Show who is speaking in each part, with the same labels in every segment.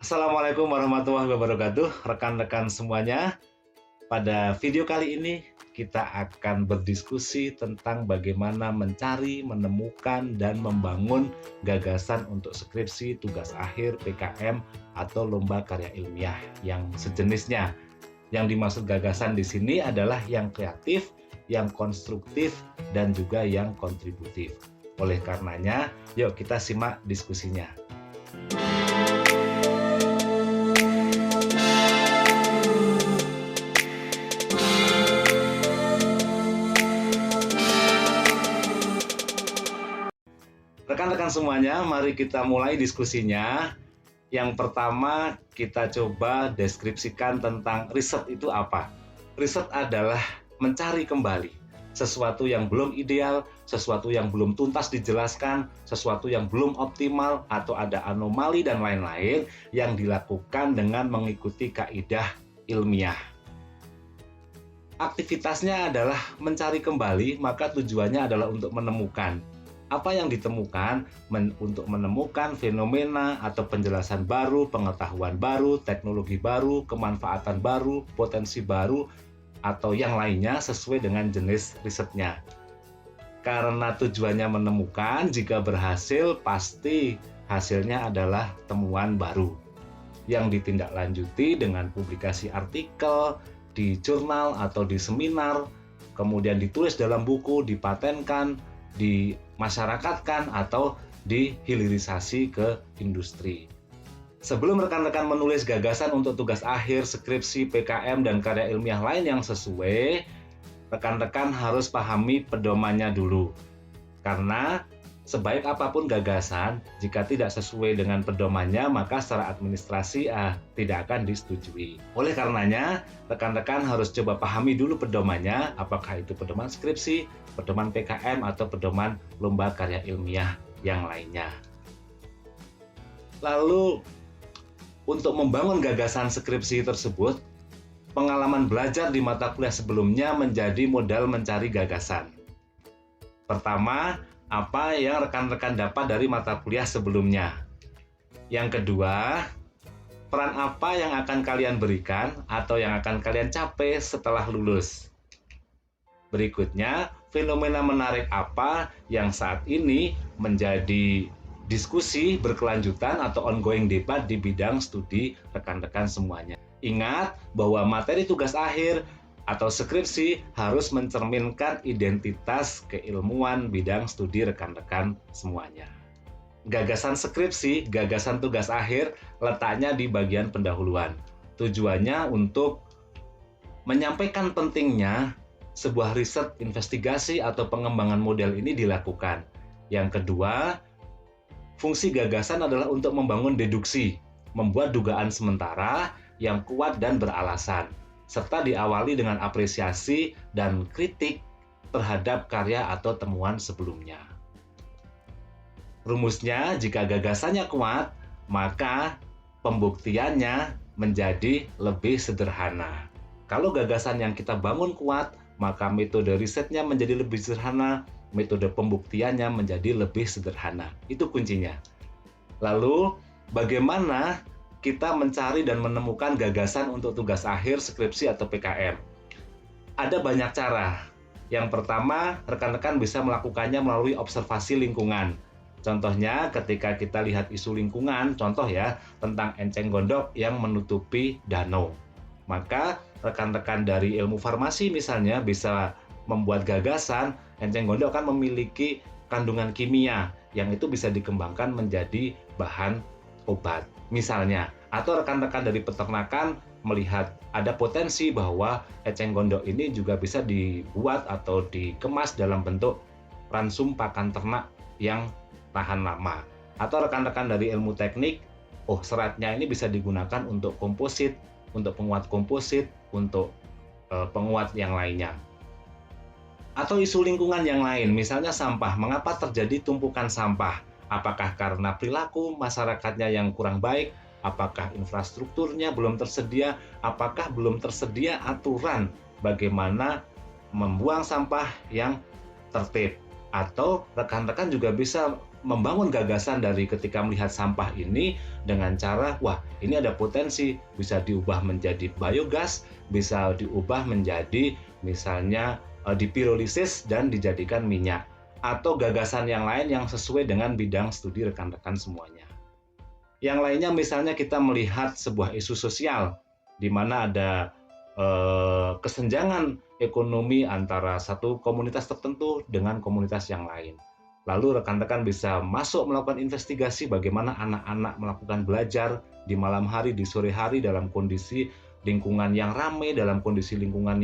Speaker 1: Assalamualaikum warahmatullahi wabarakatuh, rekan-rekan semuanya. Pada video kali ini, kita akan berdiskusi tentang bagaimana mencari, menemukan, dan membangun gagasan untuk skripsi, tugas akhir, PKM, atau lomba karya ilmiah yang sejenisnya. Yang dimaksud gagasan di sini adalah yang kreatif, yang konstruktif, dan juga yang kontributif. Oleh karenanya, yuk kita simak diskusinya. Rekan-rekan semuanya, mari kita mulai diskusinya. Yang pertama, kita coba deskripsikan tentang riset itu apa. Riset adalah mencari kembali sesuatu yang belum ideal, sesuatu yang belum tuntas dijelaskan, sesuatu yang belum optimal, atau ada anomali dan lain-lain yang dilakukan dengan mengikuti kaidah ilmiah. Aktivitasnya adalah mencari kembali, maka tujuannya adalah untuk menemukan. Apa yang ditemukan untuk menemukan fenomena atau penjelasan baru, pengetahuan baru, teknologi baru, kemanfaatan baru, potensi baru, atau yang lainnya sesuai dengan jenis risetnya. Karena tujuannya menemukan, jika berhasil pasti hasilnya adalah temuan baru yang ditindaklanjuti dengan publikasi artikel di jurnal atau di seminar, kemudian ditulis dalam buku, dipatenkan, dimasyarakatkan, atau dihilirisasi ke industri. Sebelum rekan-rekan menulis gagasan untuk tugas akhir, skripsi, PKM, dan karya ilmiah lain yang sesuai, rekan-rekan harus pahami pedomannya dulu. Karena sebaik apapun gagasan, jika tidak sesuai dengan pedomannya, maka secara administrasi tidak akan disetujui. Oleh karenanya, rekan-rekan harus coba pahami dulu pedomannya, apakah itu pedoman skripsi, pedoman PKM, atau pedoman lomba karya ilmiah yang lainnya. Lalu, untuk membangun gagasan skripsi tersebut, pengalaman belajar di mata kuliah sebelumnya menjadi modal mencari gagasan. Pertama, apa yang rekan-rekan dapat dari mata kuliah sebelumnya. Yang kedua, peran apa yang akan kalian berikan atau yang akan kalian capai setelah lulus. Berikutnya, fenomena menarik apa yang saat ini menjadi diskusi berkelanjutan atau ongoing debat di bidang studi rekan-rekan semuanya. Ingat bahwa materi tugas akhir atau skripsi harus mencerminkan identitas keilmuan bidang studi rekan-rekan semuanya. Gagasan skripsi, gagasan tugas akhir letaknya di bagian pendahuluan. Tujuannya untuk menyampaikan pentingnya sebuah riset, investigasi, atau pengembangan model ini dilakukan. Yang kedua, fungsi gagasan adalah untuk membangun deduksi, membuat dugaan sementara yang kuat dan beralasan, serta diawali dengan apresiasi dan kritik terhadap karya atau temuan sebelumnya. Rumusnya, jika gagasannya kuat, maka pembuktiannya menjadi lebih sederhana. Kalau gagasan yang kita bangun kuat, maka metode risetnya menjadi lebih sederhana, metode pembuktiannya menjadi lebih sederhana. Itu kuncinya. Lalu, bagaimana kita mencari dan menemukan gagasan untuk tugas akhir, skripsi, atau PKM? Ada banyak cara. Yang pertama, rekan-rekan bisa melakukannya melalui observasi lingkungan. Contohnya, ketika kita lihat isu lingkungan, contoh ya, tentang enceng gondok yang menutupi danau. Maka, rekan-rekan dari ilmu farmasi misalnya bisa membuat gagasan, enceng gondok kan memiliki kandungan kimia yang itu bisa dikembangkan menjadi bahan obat. Misalnya, atau rekan-rekan dari peternakan melihat ada potensi bahwa eceng gondok ini juga bisa dibuat atau dikemas dalam bentuk ransum pakan ternak yang tahan lama. Atau rekan-rekan dari ilmu teknik, seratnya ini bisa digunakan untuk komposit, untuk penguat komposit, untuk penguat yang lainnya. Atau isu lingkungan yang lain, misalnya sampah. Mengapa terjadi tumpukan sampah? Apakah karena perilaku masyarakatnya yang kurang baik? Apakah infrastrukturnya belum tersedia? Apakah belum tersedia aturan bagaimana membuang sampah yang tertib? Atau rekan-rekan juga bisa membangun gagasan dari ketika melihat sampah ini dengan cara, wah ini ada potensi bisa diubah menjadi biogas, bisa diubah menjadi misalnya dipirolisis dan dijadikan minyak, atau gagasan yang lain yang sesuai dengan bidang studi rekan-rekan semuanya. Yang lainnya misalnya kita melihat sebuah isu sosial di mana ada kesenjangan ekonomi antara satu komunitas tertentu dengan komunitas yang lain. Lalu rekan-rekan bisa masuk melakukan investigasi bagaimana anak-anak melakukan belajar di malam hari, di sore hari dalam kondisi lingkungan yang ramai, dalam kondisi lingkungan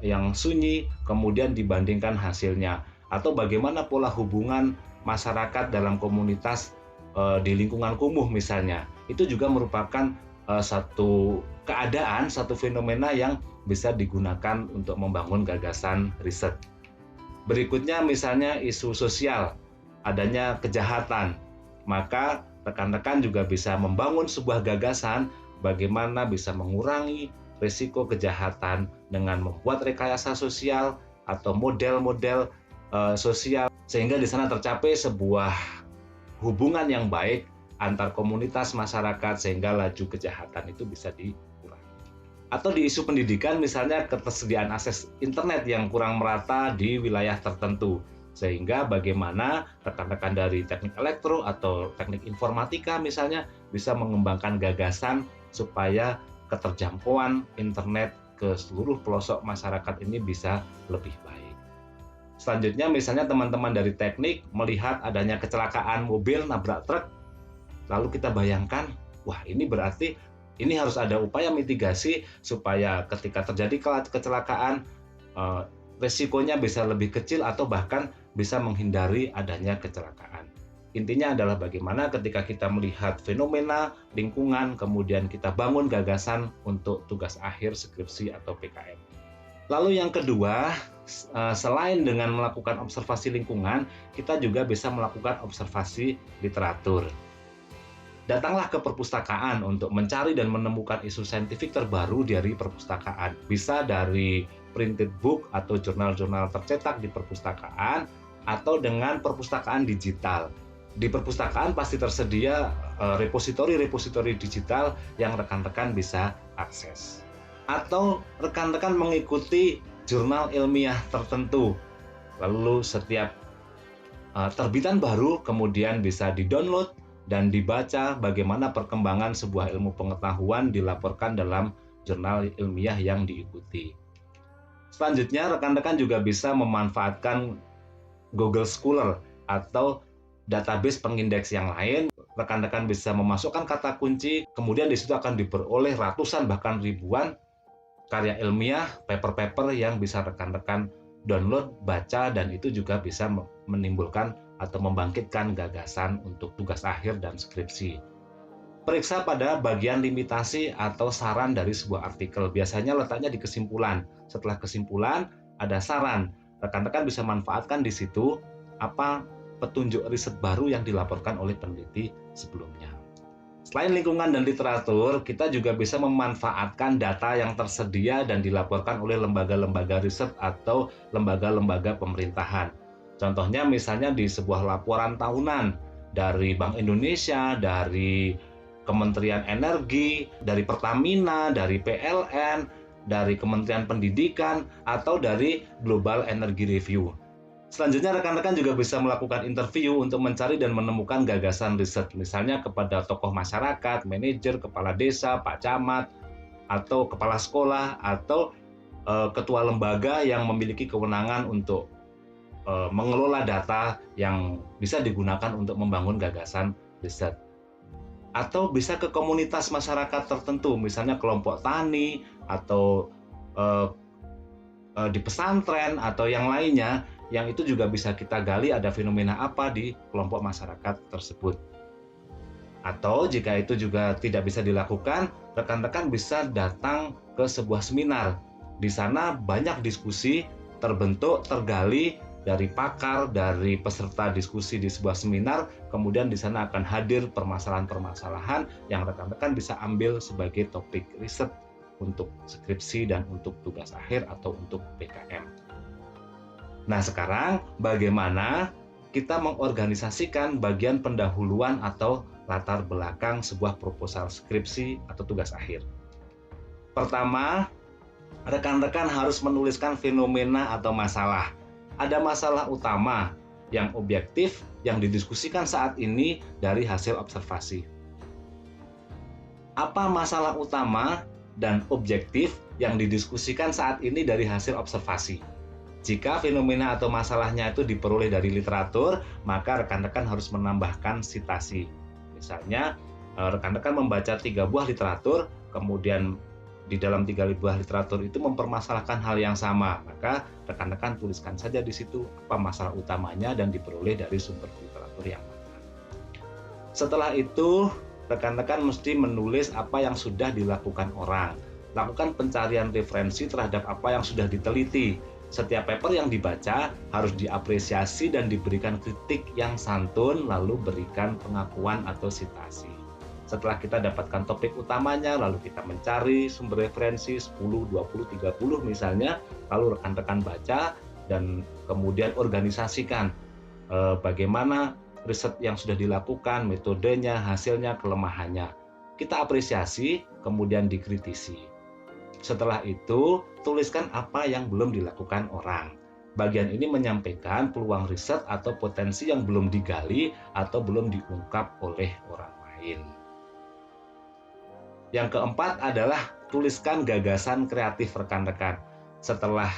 Speaker 1: yang sunyi, kemudian dibandingkan hasilnya. Atau bagaimana pola hubungan masyarakat dalam komunitas di lingkungan kumuh misalnya. Itu juga merupakan satu keadaan, satu fenomena yang bisa digunakan untuk membangun gagasan riset. Berikutnya misalnya isu sosial, adanya kejahatan. Maka rekan-rekan juga bisa membangun sebuah gagasan bagaimana bisa mengurangi risiko kejahatan dengan membuat rekayasa sosial atau model-model sosial sehingga di sana tercapai sebuah hubungan yang baik antar komunitas masyarakat sehingga laju kejahatan itu bisa dikurangi. Atau di isu pendidikan misalnya ketersediaan akses internet yang kurang merata di wilayah tertentu sehingga bagaimana rekan-rekan dari teknik elektro atau teknik informatika misalnya bisa mengembangkan gagasan supaya keterjangkauan internet ke seluruh pelosok masyarakat ini bisa lebih baik. Selanjutnya misalnya teman-teman dari teknik melihat adanya kecelakaan mobil nabrak truk, lalu kita bayangkan, wah ini berarti ini harus ada upaya mitigasi supaya ketika terjadi kecelakaan resikonya bisa lebih kecil atau bahkan bisa menghindari adanya kecelakaan. Intinya adalah bagaimana ketika kita melihat fenomena lingkungan, kemudian kita bangun gagasan untuk tugas akhir, skripsi atau PKM. Lalu yang kedua, selain dengan melakukan observasi lingkungan, kita juga bisa melakukan observasi literatur. Datanglah ke perpustakaan untuk mencari dan menemukan isu saintifik terbaru dari perpustakaan. Bisa dari printed book atau jurnal-jurnal tercetak di perpustakaan, atau dengan perpustakaan digital. Di perpustakaan pasti tersedia repositori-repositori digital yang rekan-rekan bisa akses. Atau rekan-rekan mengikuti jurnal ilmiah tertentu. Lalu setiap terbitan baru kemudian bisa di-download dan dibaca bagaimana perkembangan sebuah ilmu pengetahuan dilaporkan dalam jurnal ilmiah yang diikuti. Selanjutnya, rekan-rekan juga bisa memanfaatkan Google Scholar atau database pengindeks yang lain. Rekan-rekan bisa memasukkan kata kunci, kemudian di situ akan diperoleh ratusan bahkan ribuan karya ilmiah, paper-paper yang bisa rekan-rekan download, baca, dan itu juga bisa menimbulkan atau membangkitkan gagasan untuk tugas akhir dan skripsi. Periksa pada bagian limitasi atau saran dari sebuah artikel. Biasanya letaknya di kesimpulan. Setelah kesimpulan, ada saran. Rekan-rekan bisa manfaatkan di situ apa petunjuk riset baru yang dilaporkan oleh peneliti sebelumnya. Selain lingkungan dan literatur, kita juga bisa memanfaatkan data yang tersedia dan dilaporkan oleh lembaga-lembaga riset atau lembaga-lembaga pemerintahan. Contohnya misalnya di sebuah laporan tahunan dari Bank Indonesia, dari Kementerian Energi, dari Pertamina, dari PLN, dari Kementerian Pendidikan, atau dari Global Energy Review. Selanjutnya rekan-rekan juga bisa melakukan interview untuk mencari dan menemukan gagasan riset, misalnya kepada tokoh masyarakat, manajer, kepala desa, pak camat, atau kepala sekolah, atau ketua lembaga yang memiliki kewenangan untuk mengelola data yang bisa digunakan untuk membangun gagasan riset. Atau bisa ke komunitas masyarakat tertentu, misalnya kelompok tani, atau di pesantren, atau yang lainnya, yang itu juga bisa kita gali ada fenomena apa di kelompok masyarakat tersebut. Atau jika itu juga tidak bisa dilakukan, rekan-rekan bisa datang ke sebuah seminar. Di sana banyak diskusi terbentuk, tergali dari pakar, dari peserta diskusi di sebuah seminar, kemudian di sana akan hadir permasalahan-permasalahan yang rekan-rekan bisa ambil sebagai topik riset untuk skripsi dan untuk tugas akhir atau untuk PKM. Nah, sekarang bagaimana kita mengorganisasikan bagian pendahuluan atau latar belakang sebuah proposal skripsi atau tugas akhir. Pertama, rekan-rekan harus menuliskan fenomena atau masalah. Ada masalah utama yang objektif yang didiskusikan saat ini dari hasil observasi. Apa masalah utama dan objektif yang didiskusikan saat ini dari hasil observasi? Jika fenomena atau masalahnya itu diperoleh dari literatur, maka rekan-rekan harus menambahkan sitasi. Misalnya, rekan-rekan membaca 3 buah literatur, kemudian di dalam 3 buah literatur itu mempermasalahkan hal yang sama, maka rekan-rekan tuliskan saja di situ apa masalah utamanya dan diperoleh dari sumber literatur yang mana. Setelah itu, rekan-rekan mesti menulis apa yang sudah dilakukan orang. Lakukan pencarian referensi terhadap apa yang sudah diteliti. Setiap paper yang dibaca harus diapresiasi dan diberikan kritik yang santun, lalu berikan pengakuan atau sitasi. Setelah kita dapatkan topik utamanya, lalu kita mencari sumber referensi 10, 20, 30 misalnya, lalu rekan-rekan baca dan kemudian organisasikan bagaimana riset yang sudah dilakukan, metodenya, hasilnya, kelemahannya. Kita apresiasi, kemudian dikritisi. Setelah itu, tuliskan apa yang belum dilakukan orang. Bagian ini menyampaikan peluang riset atau potensi yang belum digali atau belum diungkap oleh orang lain. Yang keempat adalah tuliskan gagasan kreatif rekan-rekan. Setelah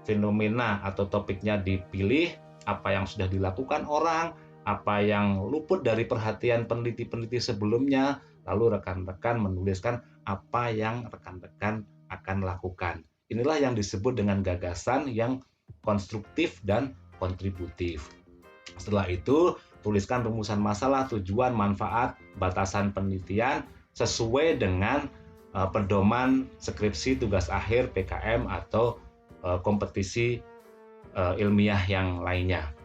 Speaker 1: fenomena atau topiknya dipilih, apa yang sudah dilakukan orang, apa yang luput dari perhatian peneliti-peneliti sebelumnya, lalu rekan-rekan menuliskan apa yang rekan-rekan akan lakukan. Inilah yang disebut dengan gagasan yang konstruktif dan kontributif. Setelah itu, tuliskan rumusan masalah, tujuan, manfaat, batasan penelitian sesuai dengan pedoman skripsi, tugas akhir, PKM, atau kompetisi ilmiah yang lainnya.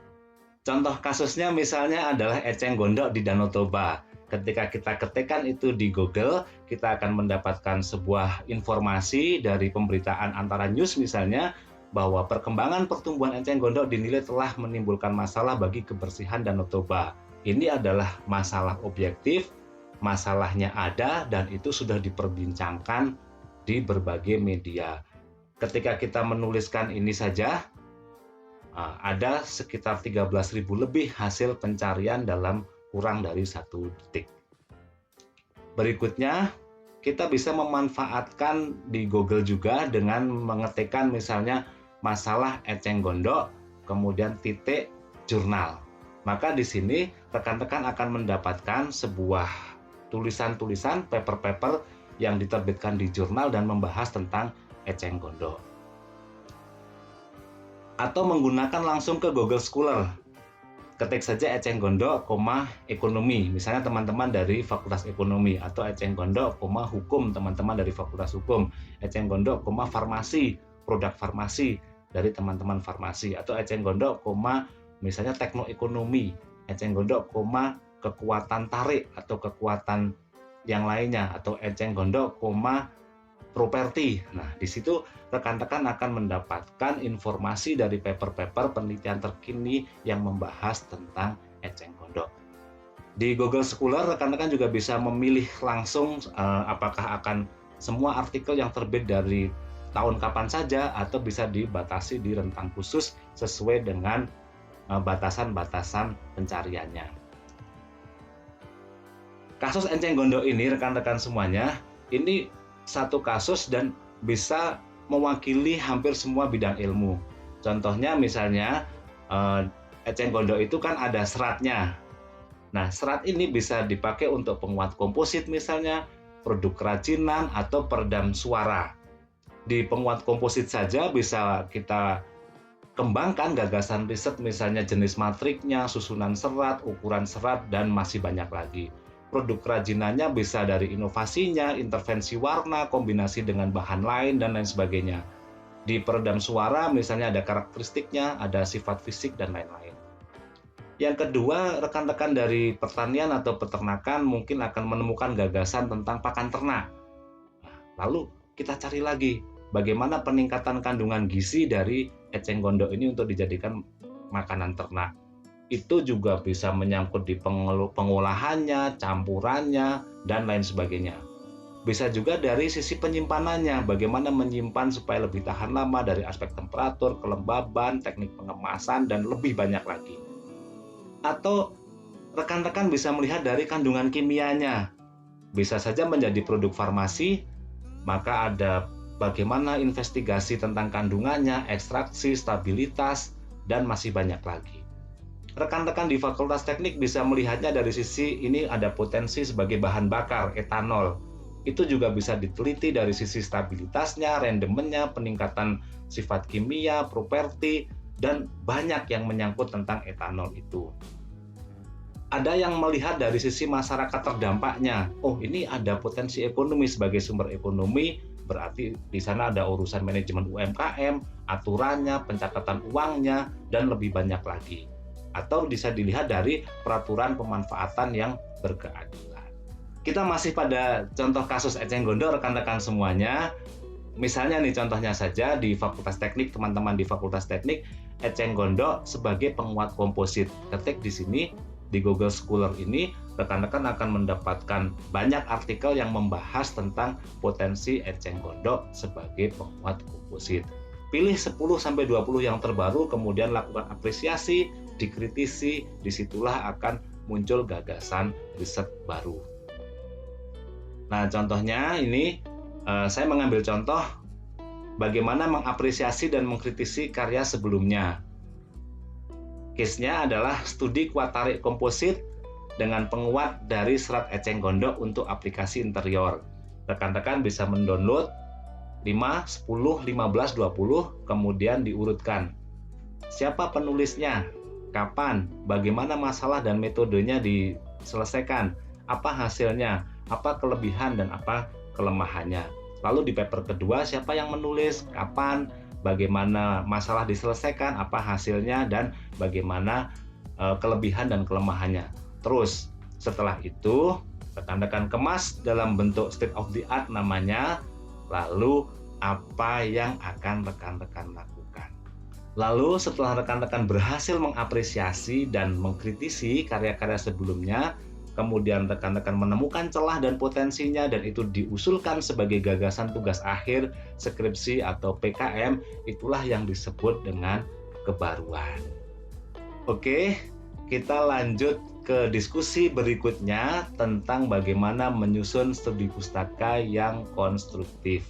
Speaker 1: Contoh kasusnya misalnya adalah eceng gondok di Danau Toba. Ketika kita ketikkan itu di Google, kita akan mendapatkan sebuah informasi dari pemberitaan antara news misalnya, bahwa perkembangan pertumbuhan eceng gondok dinilai telah menimbulkan masalah bagi kebersihan Danau Toba. Ini adalah masalah objektif, masalahnya ada, dan itu sudah diperbincangkan di berbagai media. Ketika kita menuliskan ini saja, ada sekitar 13.000 lebih hasil pencarian dalam kurang dari 1 detik. Berikutnya, kita bisa memanfaatkan di Google juga dengan mengetikkan misalnya masalah eceng gondok, kemudian titik jurnal. Maka di sini rekan-rekan akan mendapatkan sebuah tulisan-tulisan, paper-paper yang diterbitkan di jurnal dan membahas tentang eceng gondok. Atau menggunakan langsung ke Google Scholar. Ketik saja eceng gondok, ekonomi. Misalnya teman-teman dari Fakultas Ekonomi, atau eceng gondok, hukum, teman-teman dari Fakultas Hukum. Eceng gondok, farmasi, produk farmasi dari teman-teman farmasi, atau eceng gondok, misalnya teknoekonomi. Eceng gondok, kekuatan tarik atau kekuatan yang lainnya, atau eceng gondok, properti. Nah, di situ rekan-rekan akan mendapatkan informasi dari paper-paper penelitian terkini yang membahas tentang eceng gondok. Di Google Scholar, rekan-rekan juga bisa memilih langsung apakah akan semua artikel yang terbit dari tahun kapan saja, atau bisa dibatasi di rentang khusus sesuai dengan batasan-batasan pencariannya. Kasus eceng gondok ini, rekan-rekan semuanya, ini satu kasus dan bisa mewakili hampir semua bidang ilmu. Contohnya misalnya eceng gondok itu kan ada seratnya. Nah, serat ini bisa dipakai untuk penguat komposit misalnya, produk kerajinan, atau peredam suara. Di penguat komposit saja bisa kita kembangkan gagasan riset, misalnya jenis matriknya, susunan serat, ukuran serat, dan masih banyak lagi. Produk kerajinannya bisa dari inovasinya, intervensi warna, kombinasi dengan bahan lain, dan lain sebagainya. Di peredam suara misalnya ada karakteristiknya, ada sifat fisik, dan lain-lain. Yang kedua, rekan-rekan dari pertanian atau peternakan mungkin akan menemukan gagasan tentang pakan ternak. Lalu kita cari lagi, bagaimana peningkatan kandungan gizi dari eceng gondok ini untuk dijadikan makanan ternak. Itu juga bisa menyangkut di pengolahannya, campurannya, dan lain sebagainya. Bisa juga dari sisi penyimpanannya, bagaimana menyimpan supaya lebih tahan lama dari aspek temperatur, kelembaban, teknik pengemasan, dan lebih banyak lagi. Atau rekan-rekan bisa melihat dari kandungan kimianya. Bisa saja menjadi produk farmasi, maka ada bagaimana investigasi tentang kandungannya, ekstraksi, stabilitas, dan masih banyak lagi. Rekan-rekan di Fakultas Teknik bisa melihatnya dari sisi ini ada potensi sebagai bahan bakar, etanol. Itu juga bisa diteliti dari sisi stabilitasnya, rendemennya, peningkatan sifat kimia, properti, dan banyak yang menyangkut tentang etanol itu. Ada yang melihat dari sisi masyarakat terdampaknya. Oh, ini ada potensi ekonomi sebagai sumber ekonomi, berarti di sana ada urusan manajemen UMKM, aturannya, pencatatan uangnya, dan lebih banyak lagi. Atau bisa dilihat dari peraturan pemanfaatan yang berkeadilan. Kita masih pada contoh kasus eceng gondok rekan-rekan semuanya. Misalnya nih contohnya saja di Fakultas Teknik, teman-teman di Fakultas Teknik, eceng gondok sebagai penguat komposit. Ketik di sini di Google Scholar ini, rekan-rekan akan mendapatkan banyak artikel yang membahas tentang potensi eceng gondok sebagai penguat komposit. Pilih 10-20 yang terbaru, kemudian lakukan apresiasi, dikritisi, disitulah akan muncul gagasan riset baru. Nah, contohnya ini saya mengambil contoh bagaimana mengapresiasi dan mengkritisi karya sebelumnya. Case-nya adalah studi kuat tarik komposit dengan penguat dari serat eceng gondok untuk aplikasi interior. Rekan-rekan bisa mendownload 5, 10, 15, 20, kemudian diurutkan. Siapa penulisnya? Kapan? Bagaimana masalah dan metodenya diselesaikan? Apa hasilnya? Apa kelebihan dan apa kelemahannya? Lalu di paper kedua, siapa yang menulis? Kapan? Bagaimana masalah diselesaikan, apa hasilnya, dan bagaimana kelebihan dan kelemahannya. Terus setelah itu rekan-rekan kemas dalam bentuk state of the art namanya, lalu apa yang akan rekan-rekan lakukan. Lalu setelah rekan-rekan berhasil mengapresiasi dan mengkritisi karya-karya sebelumnya, kemudian rekan-rekan menemukan celah dan potensinya dan itu diusulkan sebagai gagasan tugas akhir, skripsi atau PKM, itulah yang disebut dengan kebaruan. Oke, kita lanjut ke diskusi berikutnya tentang bagaimana menyusun studi pustaka yang konstruktif.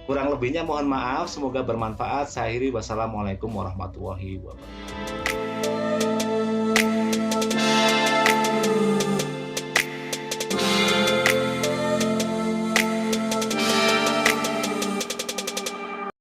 Speaker 1: Kurang lebihnya mohon maaf, semoga bermanfaat. Saya akhiri, wassalamualaikum warahmatullahi wabarakatuh.